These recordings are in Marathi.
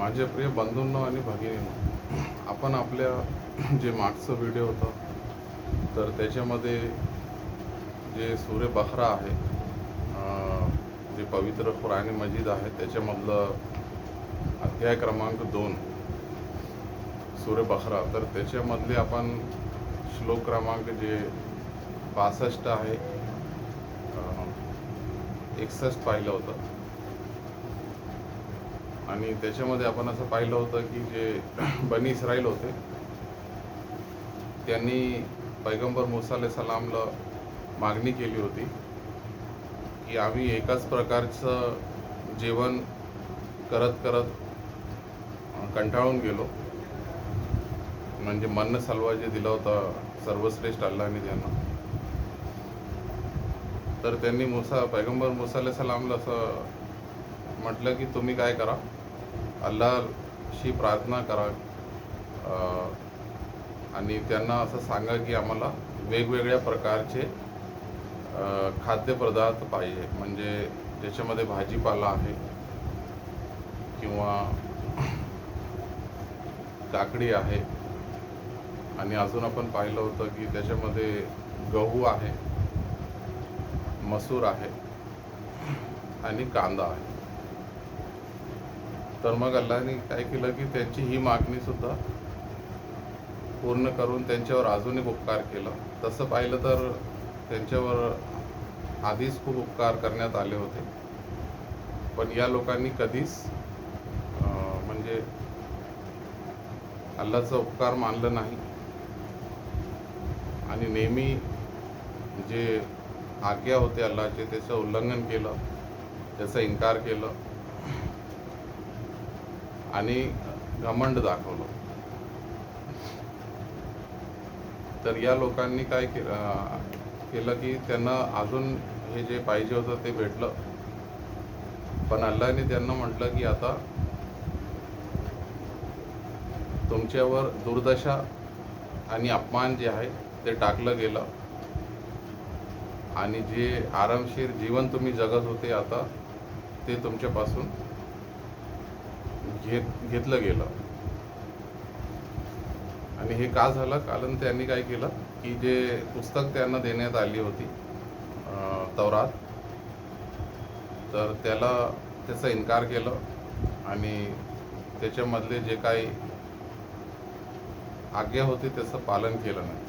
माझे प्रिय बंधूंनो आणि भगिनींनो, आपण आपल्या जे मागचं व्हिडिओ होतं तर त्याच्यामध्ये जे सूर्य बकरा आहे, जे पवित्र कुराण मजीद आहे त्याच्यामधलं अध्याय क्रमांक 2 सूर्य बकरा, तर त्याच्यामधले आपण श्लोक क्रमांक जे 62 आहे, 61 पाहिलं होतं. आणि त्याच्यामध्ये आपण असं पाहिलं होतं की जे बनी इस्राईल होते त्यांनी पैगंबर मूसा अलैहिस्सलामला मागणी केली होती की आम्ही एकाच प्रकारचं जेवण करत करत कंटाळून गेलो. म्हणजे मन्न सलवा जे दिला होता सर्वश्रेष्ठ अल्लाहने त्यांना, तर त्यांनी पैगंबर मूसा अलैहिस्सलामला असं म्हटलं की तुम्ही काय करा, अल्लाहशी प्रार्थना करा आणि त्यांना असं सांगा की आम्हाला वेगवेगळ्या प्रकारचे खाद्यपदार्थ पाहिजे, म्हणजे ज्याच्यामध्ये भाजीपाला आहे किंवा काकडी आहे, आणि अजून आपण पाहिलं होतं की त्याच्यामध्ये गहू आहे, मसूर आहे आणि कांदा आहे. तर मग अल्लाहने काय केलं की त्यांची ही मागणी सुद्धा पूर्ण करून त्यांच्यावर अजून एक उपकार केला. तसं पाहिलं तर त्यांच्यावर आधीच खूप उपकार करण्यात आले होते, पण या लोकांनी कधीच म्हणजे अल्लाहचा उपकार मानलं नाही आणि नेहमी जे आज्ञा होते अल्लाहचे त्याचं उल्लंघन केलं, त्याचा इन्कार केलं आणि घमंड दाखवलं. तर या लोकांनी काय केलं की त्यांना अजून हे जे पाहिजे होतं ते भेटलं, पण अल्लाहने त्यांना म्हटलं की आता तुमच्यावर दुर्दशा आणि अपमान जे आहे ते टाकलं गेलं आणि जे आरामशीर जीवन तुम्ही जगत होते आता ते तुमच्यापासून घेतलं गेलं. आणि हे का झालं? कारण त्यांनी काय केलं की जे पुस्तक त्यांना देण्यात आली होती तौरात, तर त्याचा इन्कार केलं आणि त्याच्यामधले जे काही आज्ञा होती त्याचं पालन केलं नाही.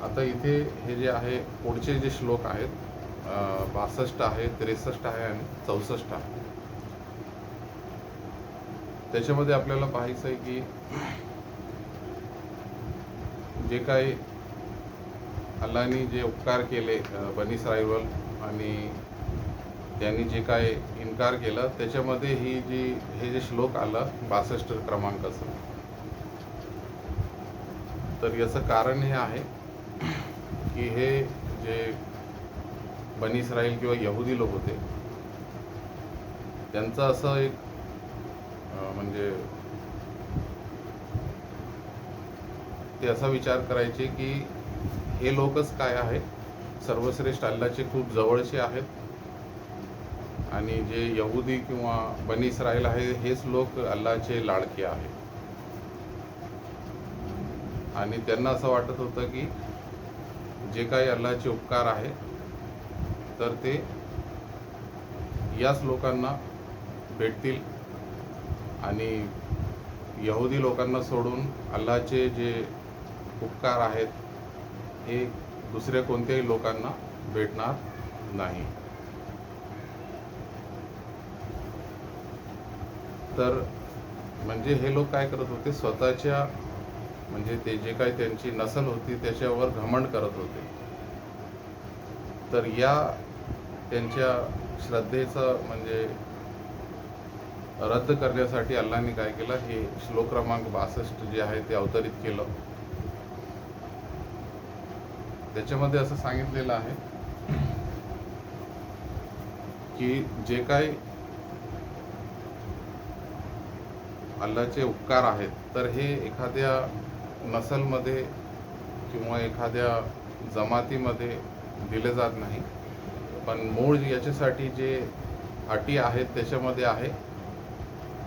आता इथे हे जे आहे पुढचे जे श्लोक आहेत 62 आहे, 63 आहे आणि 64 आहे, त्याच्यामध्ये आपल्याला पाहायचं आहे की जे काही अल्लाहने जे उपकार केले बनी इस्राईलवर आणि त्यांनी जे काय इन्कार केला, त्याच्यामध्ये हे जे श्लोक आलं 62 क्रमांकाचं, तर याचं कारण हे आहे की हे जे बनी इस्राईल किंवा यहुदी लोक होते त्यांचं असं एक म्हणजे ते असा विचार करायचे की हे लोकच काय आहे, सर्वश्रेष्ठ अल्लाहचे खूप जवळचे आहेत आणि जे यहुदी किंवा बनी इस्राईल आहे हेच लोक अल्लाहचे लाडके आहेत. आणि त्यांना असं वाटत होतं की जे काही अल्लाहचे उपकार आहे तर ते याच लोकांना भेटतील आणि यहुदी लोकांना सोडून अल्लाहचे जे उपकार आहेत हे दुसऱ्या कोणत्याही लोकांना भेटणार नाही. तर म्हणजे हे लोक काय करत होते, स्वतःच्या म्हणजे ते जे काही त्यांची नसल होती त्याच्यावर घमंड करत होते. तर या त्यांच्या श्रद्धेचं म्हणजे रद्द करण्यासाठी अल्लाहने काय केलं, हे श्लोक क्रमांक 62 जे आहे ते अवतरित केलं. त्याच्यामध्ये असं सांगितलेलं आहे की जे काही अल्लाहचे उपकार आहेत तर हे एखाद्या नसलमध्ये किंवा एखाद्या जमातीमध्ये दिले जात नाही, पण मूळ याच्यासाठी जे अटी आहेत त्याच्यामध्ये आहे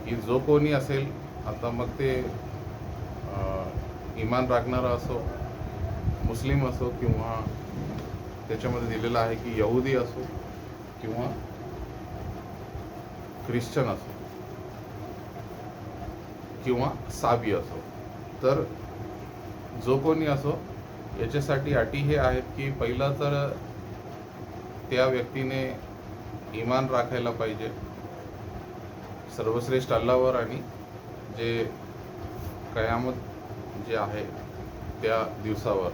की जो कोणी असेल, आता मग ते इमान राखणारा असो, मुस्लिम असो, किंवा त्याच्यामध्ये दिलेलं आहे की यहुदी असो किंवा ख्रिश्चन असो किंवा साबी असो, तर जो कोणी असो याच्यासाठी अटी हे आहेत की पहिला तर त्या व्यक्तीने इमान राखायला पाहिजे सर्वश्रेष्ठ अल्लाहवर आणि जे कयामत जे आहे त्या दिवसावर,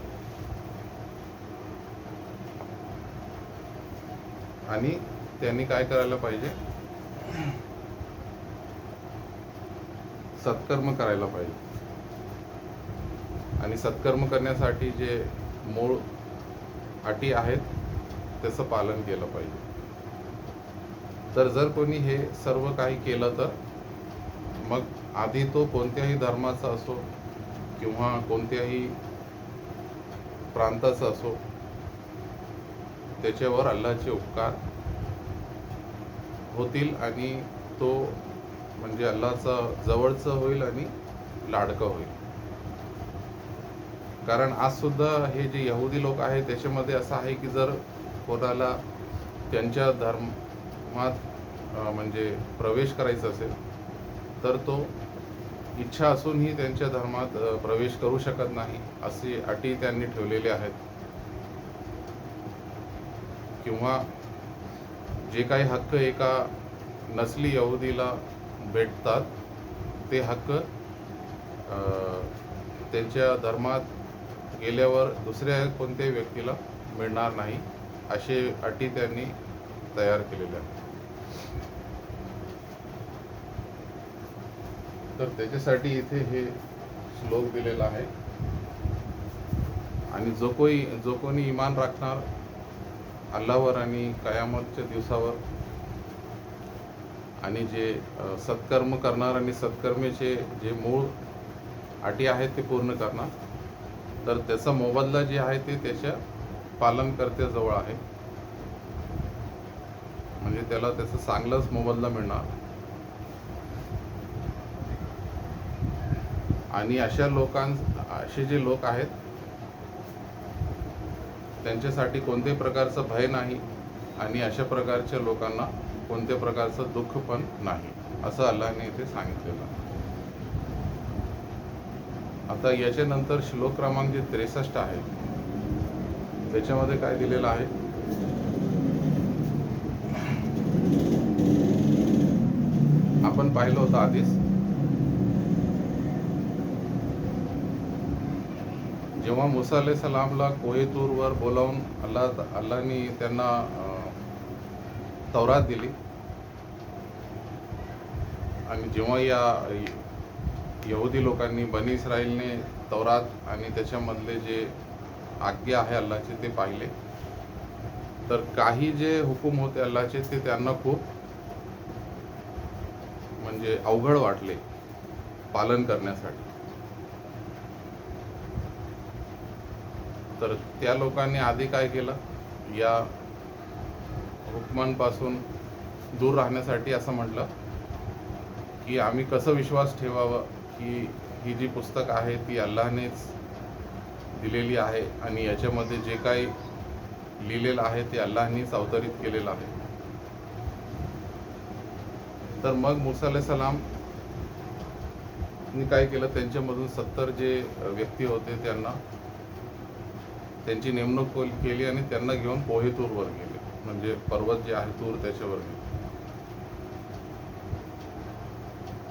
आणि त्यांनी काय करायला पाहिजे, सत्कर्म करायला पाहिजे. आणि सत्कर्म करण्यासाठी जे मूळ अटी आहेत त्याचं पालन केलं पाहिजे. तर जर कोणी हे सर्व काही केलं तर मग आधी तो कोणत्याही धर्माचा असो किंवा कोणत्याही प्रांताचा असो, त्याच्यावर अल्लाहचे उपकार होतील आणि तो म्हणजे अल्लाहचा जवळचं होईल आणि लाडकं होईल. कारण आज सुद्धा हे जे यहुदी लोक आहेत त्याच्यामध्ये असं आहे की जर कोणाला त्यांच्या धर्मात म्हणजे प्रवेश करायचा असेल तर तो इच्छा असूनही त्यांच्या धर्मात प्रवेश करू शकत नाही, अशी अटी त्यांनी ठेवलेल्या आहेत. किंवा जे काही हक्क एका नस्ली यहुदीला भेटतात ते हक्क त्यांच्या धर्मात गेल्यावर दुसऱ्या कोणत्याही व्यक्तीला मिळणार नाही, असे अटी त्यांनी तयार केलेल्या आहेत. तर त्याच्यासाठी इथे हे श्लोक दिलेला आहे. आणि जो कोणी इमान राखणार अल्लाहवर आणि कयामतच्या दिवसावर, आणि जे सत्कर्म करणार आणि सत्कर्मेचे जे मूळ अटी आहेत ते पूर्ण करणार, तर त्याचा मोबदला जे आहे ते त्याच्या पालनकर्त्याजवळ आहे. म्हणजे त्याला त्याचा चांगलाच मोबदला मिळणार. आणि असे जे लोक आहेत त्यांच्यासाठी कोणत्याही प्रकारचं भय नाही आणि अशा प्रकारच्या लोकांना कोणत्या प्रकारचं दुःख पण नाही, असं अल्लाहने इथे सांगितलेलं आहे. आता याच्यानंतर श्लोक क्रमांक जे 63 आहे त्याच्यामध्ये काय दिलेलं आहे, आपण पाहिलं होतं आधीच. जेव्हा मुसा अलैहिस्सलामला कोहे तूरवर बोलावून अल्लाहने त्यांना तौरात दिली, आणि जेव्हा या यहुदी लोकांनी बनी इस्राईलने तौरात आणि त्याच्यामधले जे आज्ञा आहे अल्लाहचे ते पाहिले, तर काही जे हुकूम होते अल्लाहचे ते त्यांना खूप म्हणजे अवघड वाटले पालन करण्यासाठी. तर त्या लोकांनी आधी काय केलं, या हुकमांपासून दूर राहण्यासाठी असं म्हटलं की आम्ही कसं विश्वास ठेवावं की ही जी पुस्तक आहे ती अल्लाहनेच दिलेली आहे आणि याच्यामध्ये जे काही लिहिलेलं आहे ते अल्लाहनेच अवतरित केलेलं आहे. तर मग मुसा अलैहिस्सलाम काय केलं, त्यांच्यामधून 70 जे व्यक्ती होते त्यांची नेमणूक केली आणि त्यांना घेऊन कोहे तूरवर गेले, म्हणजे पर्वत जे आहे तूर त्याच्यावर गेले.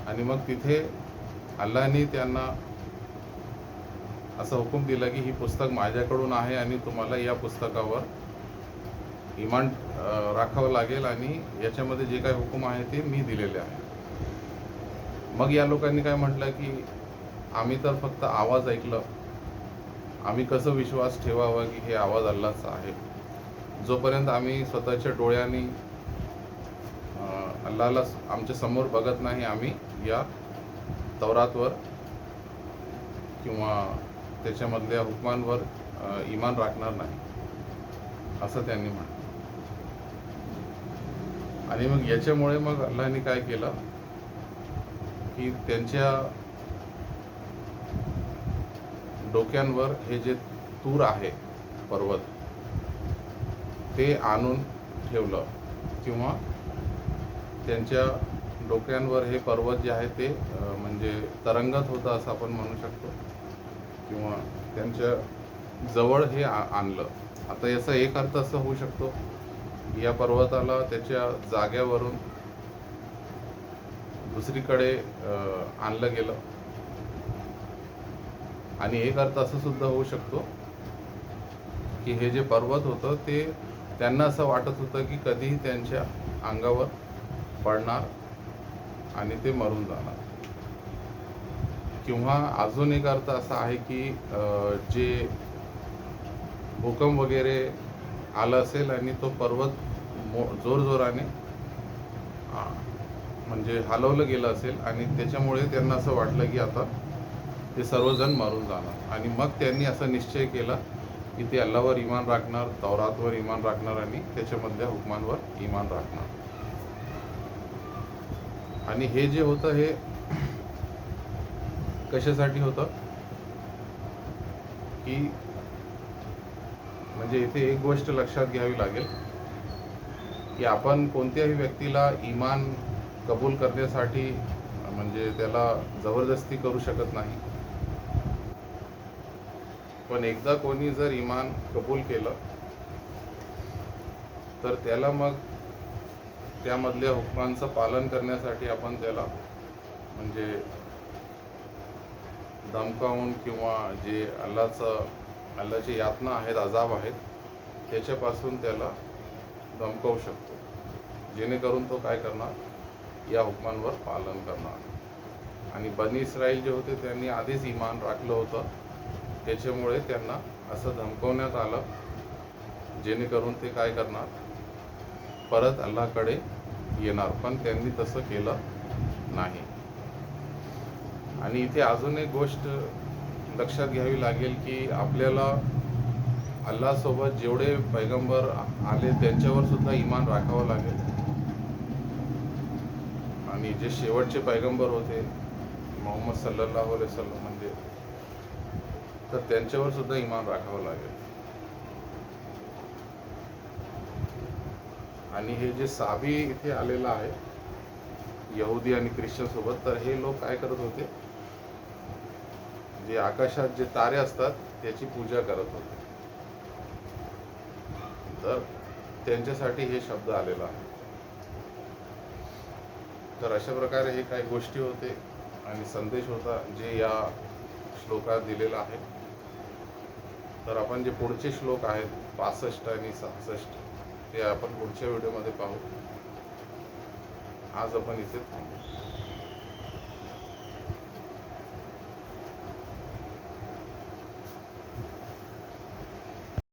आणि मग तिथे अल्लाहने त्यांना असा हुकूम दिला की ही पुस्तक माझ्याकडून आहे आणि तुम्हाला या पुस्तकावर इमान राखावं लागेल आणि याच्यामध्ये जे काही हुकूम आहे ते मी दिलेले आहे. मग या लोकांनी काय म्हटलं की आम्ही तर फक्त आवाज ऐकलं, आम्ही कसं विश्वास ठेवावा की हे आवाज अल्लाहचा आहे. जोपर्यंत आम्ही स्वतःच्या डोळ्यांनी अल्लाहला आमच्या समोर बघत नाही, आम्ही या तौरातवर किंवा त्याच्यामधल्या हुकमांवर इमान राखणार नाही, असं त्यांनी म्हटलं. आणि मग याच्यामुळे मग अल्लाहने काय केलं की त्यांच्या डोक्यांवर हे जे तूर आहे पर्वत ते आणून ठेवलं, किंवा त्यांच्या डोक्यांवर हे पर्वत जे आहे ते म्हणजे तरंगत होतं असं आपण म्हणू शकतो, किंवा त्यांच्या जवळ हे आणलं. आता याचा एक अर्थ असा होऊ शकतो की या पर्वताला त्याच्या जाग्यावरून दुसरीकडे आणलं गेलं, आणि एक अर्थ असं सुद्धा होऊ शकतो की हे जे पर्वत होतं ते त्यांना असं वाटत होतं की कधीही त्यांच्या अंगावर पडणार आणि ते मरून जाणार. किंवा अजून एक अर्थ असा आहे की जे भूकंप वगैरे आलं असेल आणि तो पर्वत जोरजोराने म्हणजे हलवलं गेलं असेल, आणि त्याच्यामुळे त्यांना असं वाटलं की आता ते सर्वजण मरून जाणार, आणि मग त्यांनी असा निश्चय केला की ते अल्लाहवर इमान राखणार, तौरातवर इमान राखणार आणि त्याच्यामधल्या हुकमांवर इमान राखणार. आणि हे जे होतं हे कशासाठी होतं की म्हणजे इथे एक गोष्ट लक्षात घ्यावी लागेल की आपण कोणत्याही व्यक्तीला इमान कबूल करण्यासाठी म्हणजे त्याला जबरदस्ती करू शकत नाही. पण एकदा कोणी जर इमान कबूल केलं तर त्याला मग त्यामधल्या हुकमांचं पालन करण्यासाठी आपण त्याला म्हणजे धमकावून किंवा जे अल्लाची यातना आहेत, अजाब आहेत, त्याच्यापासून त्याला धमकावू शकतो, जेणेकरून तो काय करणार, या हुकमांवर पालन करणार. आणि बनी इस्राईल जे होते त्यांनी आधीच इमान राखलं होतं, त्याच्यामुळे त्यांना असं धमकवण्यात आलं, जेणेकरून ते काय करणार, परत अल्लाहकडे येणार. पण त्यांनी तसं केलं नाही. आणि इथे अजून एक गोष्ट लक्षात घ्यावी लागेल की आपल्याला अल्लाहसोबत जेवढे पैगंबर आले त्यांच्यावर सुद्धा इमान राखावं लागेल, आणि जे शेवटचे पैगंबर होते मोहम्मद सल्लल्लाहु अलैहि वसल्लम म्हणजे, तर त्यांच्यावर सुद्धा इमान राखावं लागेल. आणि हे जे साबी इथे आलेलं आहे यहुदी आणि ख्रिश्चन सोबत, तर हे लोक काय करत होते, जे आकाशात जे तारे असतात त्याची पूजा करत होते. तर त्यांच्यासाठी हे शब्द आलेला आहे. तर अशा प्रकारे हे काही गोष्टी होते आणि संदेश होता जे या श्लोकात दिलेला आहे. तर आपण जे पुढचे श्लोक आहेत 65 आणि 66 ते आपण पुढच्या व्हिडिओमध्ये पाहू. आज आपण इथे थांबू.